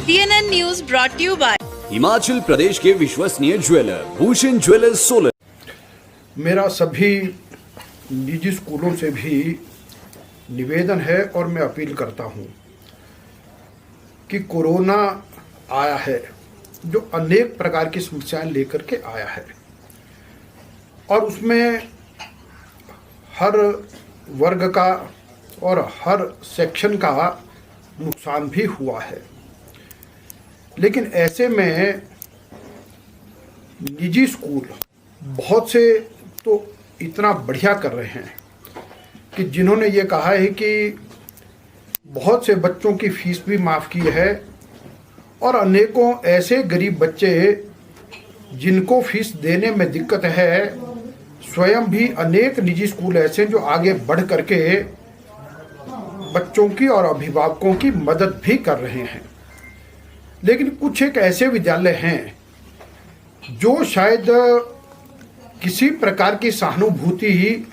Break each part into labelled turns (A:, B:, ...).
A: CNN News brought to you by
B: Himachal Pradesh के विश्वसनीय jeweller Bhushan jewellers Solan.
C: मेरा सभी निजी स्कूलों से भी निवेदन है और मैं अपील करता हूं कि कोरोना आया है जो अनेक प्रकार की समस्याएं लेकर के आया है और उसमें हर वर्ग का और हर सेक्शन का नुकसान भी हुआ है। लेकिन ऐसे में निजी स्कूल बहुत से तो इतना बढ़िया कर रहे हैं कि जिन्होंने ये कहा है कि बहुत से बच्चों की फीस भी माफ़ की है और अनेकों ऐसे गरीब बच्चे जिनको फीस देने में दिक्कत है, स्वयं भी अनेक निजी स्कूल ऐसे जो आगे बढ़ करके बच्चों की और अभिभावकों की मदद भी कर रहे हैं। लेकिन कुछ एक ऐसे विद्यालय हैं जो शायद किसी प्रकार की सहानुभूति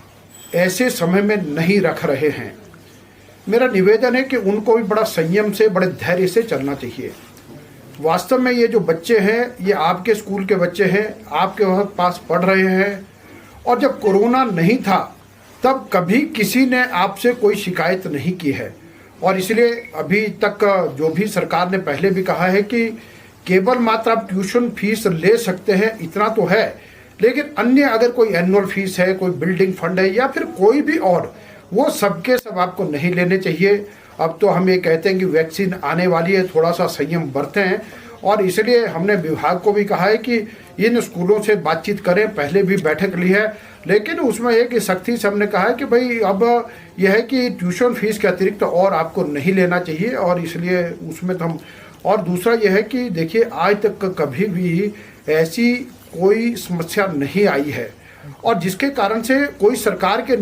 C: ऐसे समय में नहीं रख रहे हैं। मेरा निवेदन है कि उनको भी बड़ा संयम से, बड़े धैर्य से चलना चाहिए। वास्तव में ये जो बच्चे हैं ये आपके स्कूल के बच्चे हैं, आपके पास पढ़ रहे हैं और जब कोरोना नहीं था तब कभी किसी ने आपसे कोई शिकायत नहीं की है। और इसलिए अभी तक जो भी सरकार ने पहले भी कहा है कि केवल मात्र आप ट्यूशन फीस ले सकते हैं, इतना तो है, लेकिन अन्य अगर कोई एनुअल फीस है, कोई बिल्डिंग फंड है या फिर कोई भी और, वो सबके सब आपको नहीं लेने चाहिए। अब तो हम ये कहते हैं कि वैक्सीन आने वाली है, थोड़ा सा संयम बरतें और इसलिए हमने विभाग को भी कहा है कि इन स्कूलों से बातचीत करें। पहले भी बैठक ली है लेकिन उसमें एक सख्ती से हमने कहा है कि भाई अब यह है कि ट्यूशन फीस के अतिरिक्त और आपको नहीं लेना चाहिए और इसलिए उसमें तो हम, और दूसरा यह है कि देखिए आज तक कभी भी ऐसी कोई समस्या नहीं आई है और जिसके कारण से कोई सरकार के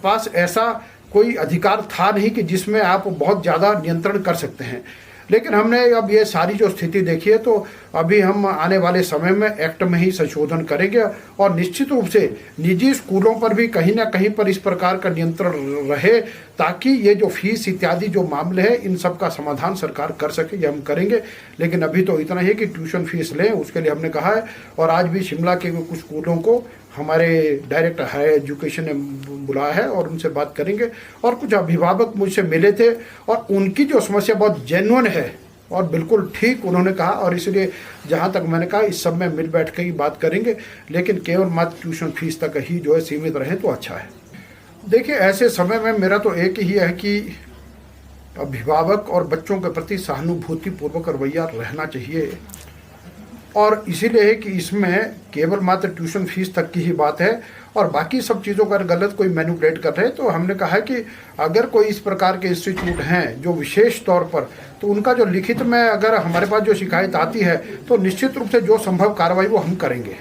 C: पास ऐसा कोई अधिकार था नहीं कि जिसमें आप बहुत ज़्यादा नियंत्रण कर सकते हैं। लेकिन हमने अब ये सारी जो स्थिति देखी है तो अभी हम आने वाले समय में एक्ट में ही संशोधन करेंगे और निश्चित रूप से निजी स्कूलों पर भी कहीं ना कहीं पर इस प्रकार का नियंत्रण रहे ताकि ये जो फीस इत्यादि जो मामले हैं इन सब का समाधान सरकार कर सके, ये हम करेंगे। लेकिन अभी तो इतना ही कि ट्यूशन फीस लें, उसके लिए हमने कहा है। और आज भी शिमला के कुछ स्कूलों को हमारे डायरेक्टर हायर एजुकेशन ने बुलाया है और उनसे बात करेंगे। और कुछ अभिभावक मुझसे मिले थे और उनकी जो समस्या बहुत जेन्युइन है और बिल्कुल ठीक उन्होंने कहा और इसलिए जहाँ तक मैंने कहा इस सब में मिल बैठ के ही बात करेंगे, लेकिन केवल मात्र ट्यूशन फीस तक ही जो है सीमित रहे तो अच्छा है। देखिए ऐसे समय में मेरा तो एक ही है कि अभिभावक और बच्चों के प्रति सहानुभूतिपूर्वक रवैया रहना चाहिए और इसीलिए है कि इसमें केवल मात्र ट्यूशन फीस तक की ही बात है और बाकी सब चीज़ों का गलत कोई मैनिपुलेट कर रहे हैं तो हमने कहा है कि अगर कोई इस प्रकार के इंस्टीट्यूट हैं जो विशेष तौर पर, तो उनका जो लिखित में अगर हमारे पास जो शिकायत आती है तो निश्चित रूप से जो संभव कार्रवाई वो हम करेंगे।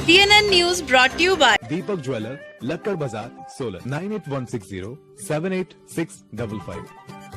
A: CNN News brought to you by
D: Deepak jeweller, Lakkar Bazaar, Solan 9816078655।